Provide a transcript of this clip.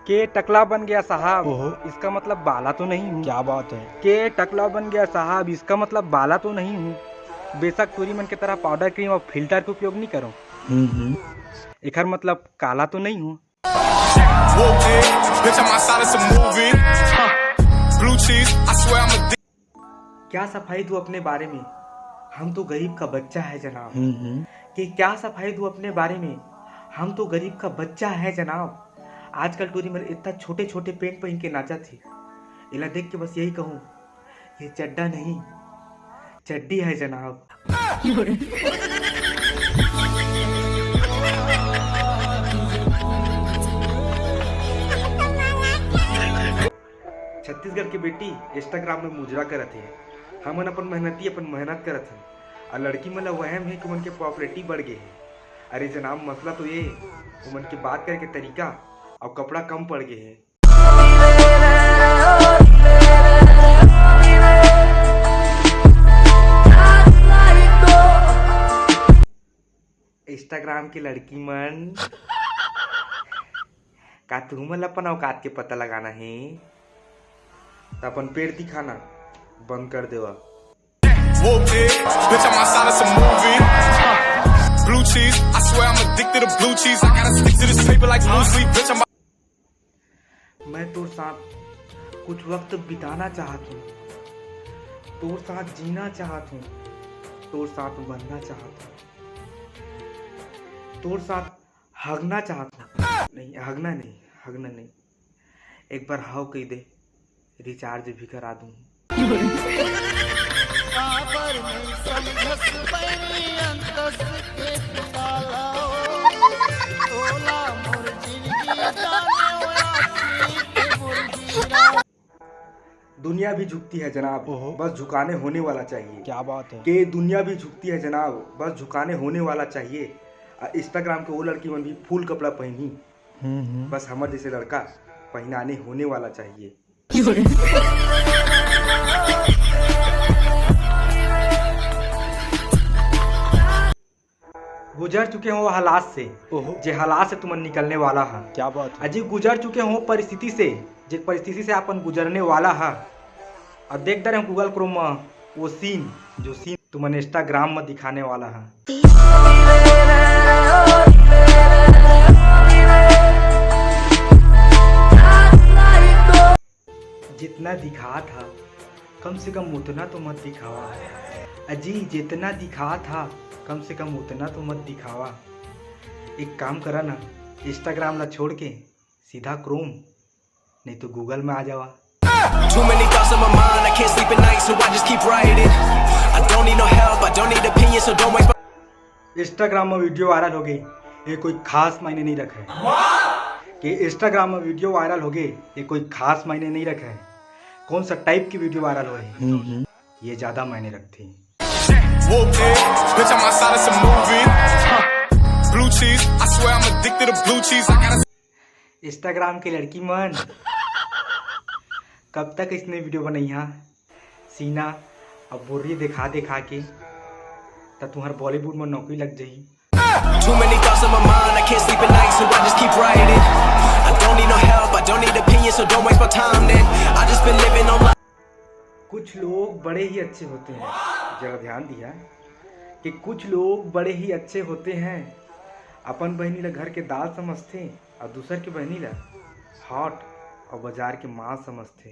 के टकला बन गया साहब, ओहो। इसका मतलब बाला तो नहीं हूँ। क्या बात है। के टकला बन गया साहब, इसका मतलब बाला तो नहीं हूँ। बेशक तोरी मन के तरह पाउडर क्रीम और फिल्टर का उपयोग नहीं करो। एकर मतलब काला तो नहीं हूँ। क्या सफाई दूं अपने बारे में, हम तो गरीब का बच्चा है जनाब। कि क्या सफाई दूं अपने बारे में, हम तो गरीब का बच्चा है जनाब। आजकल टूरी में इतना छोटे छोटे पेंट पहन के नाचा थी, इला देख के बस यही कहूँ, ये चड्डा नहीं चड्डी है जनाब। छत्तीसगढ़ की बेटी इंस्टाग्राम में मुजरा करत है। हमन अपन मेहनत करत हन, और लड़की मन वहम है कि उनके के पॉपुलरिटी बढ़ गए है। अरे जनाब मसला तो ये उमन के बात करे के तरीका और कपड़ा कम पड़ गए है। इंस्टाग्राम की लड़की मन का तुमन अपन औकात के पता लगाना है तो अपन पेड़ दिखाना बंद कर देवा। मैं तोर साथ कुछ वक्त बिताना चाहत हूँ, तोर साथ जीना चाहत हूँ, तोर साथ बनना चाहत हूँ, तोर साथ हगना चाहत हूँ। नहीं हगना नहीं, एक बार हाव कही दे, रिचार्ज भी करा दूँ। दुनिया भी झुकती है जनाब, बस झुकाने होने वाला चाहिए। क्या बात है। कि दुनिया भी झुकती है जनाब, बस झुकाने होने वाला चाहिए। इंस्टाग्राम के वो लड़की मन भी फुल कपड़ा पहनी, बस हमारे जैसे लड़का पहनाने होने वाला चाहिए। गुजर चुके हो हालात से, जे हालात से तुमन निकलने वाला है। क्या बात है। अजी गुजर चुके हो परिस्थिति से, जे परिस्थिति से अपन गुजरने वाला है। और देख दे रहे गूगल क्रोम में वो सीन, जो सीन तुमन इंस्टाग्राम में दिखाने वाला है। जितना दिखा था कम से कम उतना तो मत दिखावा। अजी जितना दिखा था कम से कम उतना तो मत दिखावा। एक काम करा ना, इंस्टाग्राम ला छोड़ के सीधा क्रोम नहीं तो गूगल में आ जावा। इंस्टाग्राम में वीडियो वायरल हो गई, ये कोई खास मायने नहीं रखे कि इंस्टाग्राम में वीडियो वायरल हो गए, ये कोई खास मायने नहीं रखे कौन सा टाइप की वीडियो वायरल हो है, ये ज्यादा मायने रखते हैं। इंस्टाग्राम की लड़की मन कब तक इसने वीडियो बनाई है सीना और बोरी दिखा के तब तुम्हार बॉलीवुड में नौकरी लग जाई। कुछ लोग बड़े ही अच्छे होते हैं, जरा ध्यान दिया कि कुछ लोग बड़े ही अच्छे होते हैं। अपन बहनी ला घर के दाल समझते और दूसर के बहनी ला हॉट और बाजार के मांस समझते।